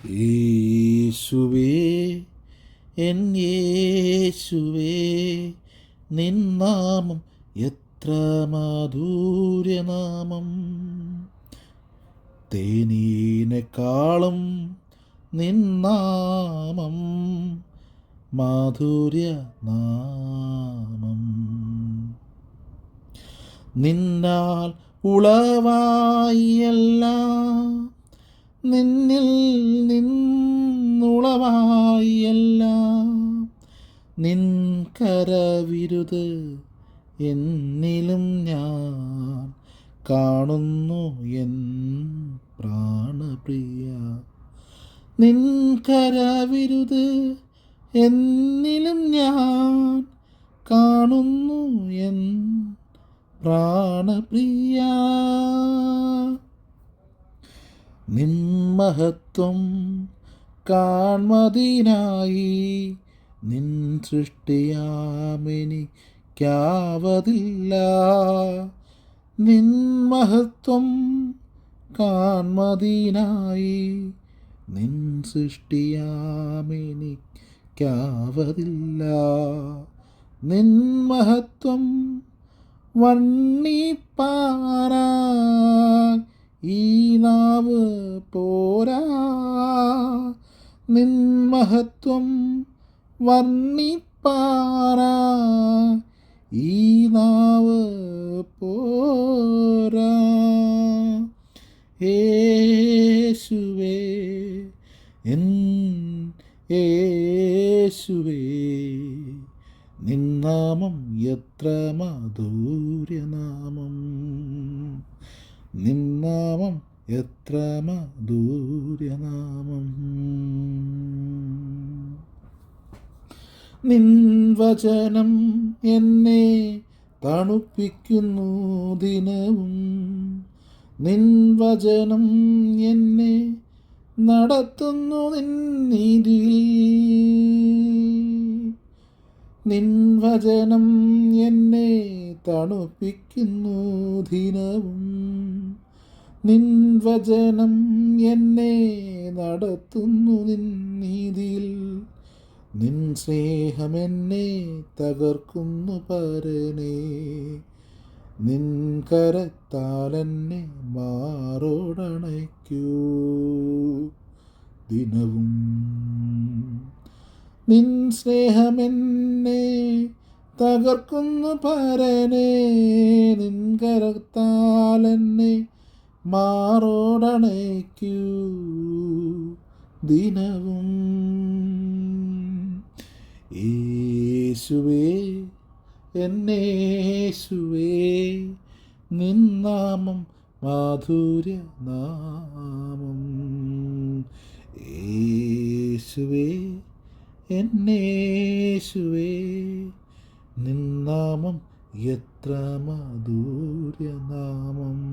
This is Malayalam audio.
യേശുവേ എൻ യേശുവേ നിൻ നാമം എത്ര മാധുര്യനാമം. തേനീനേക്കാളും നിൻ നാമം മാധുര്യനാമം. നിന്നാൽ ഉളവായിയെല്ലാം, നിന്നിൽ നിന്നുളവായിയെല്ലാം, നിൻ കരവിരുത് എന്നിലും ഞാൻ കാണുന്നു എൻ പ്രാണപ്രിയ. നിൻ കരവിരുത് എന്നിലും ഞാൻ കാണുന്നു എൻ പ്രാണപ്രിയ. നിൻ മഹത്വം കാൺമതിനായി നിൻ സൃഷ്ടിയാമെനിക്കാവതില്ല. നിൻ മഹത്വം കാൺമതിനായി നിൻ സൃഷ്ടിയാമെനിക്കാവതില്ല. നിൻ മഹത്വം വർണ്ണിപ്പാനായി ഈ നാവ് പോരാ. നിൻ മഹത്വം വർണ്ണിപ്പാനായി ഈ നാവ് പോരാ. യേശുവേ എൻ യേശുവേ നിൻ നാമം എത്ര മാധുര്യനാമം. നിൻ നാമം എത്ര മാധുര്യനാമം. നിൻ വചനം എന്നെ തണുപ്പിക്കുന്നു ദിനവും. നിൻ വചനം എന്നെ നടത്തുന്നു നിൻ നീതിയിൽ. നിൻ വചനം എന്നെ തണുപ്പിക്കുന്നു ദിനവും. നിൻ വചനം എന്നെ നടത്തുന്നു നിൻ നീതിയിൽ. നിൻ സ്നേഹമെന്നെ തകർക്കുന്നു പരനേ. നിൻ കരത്താലെന്നെ മാറോടണയ്ക്കൂ ദിനവും. നിൻ സ്നേഹമെന്നെ തകർക്കുന്നു പരനേ. നിൻ കരത്താലെന്നെ മാറോടണയ്ക്കൂ ദിനവും. യേശുവേ എന്നേശുവേ നിൻ നാമം മാധുര്യനാമം. യേശുവേ എന്നേശുവേ നിൻ നാമം എത്ര മാധുര്യനാമം.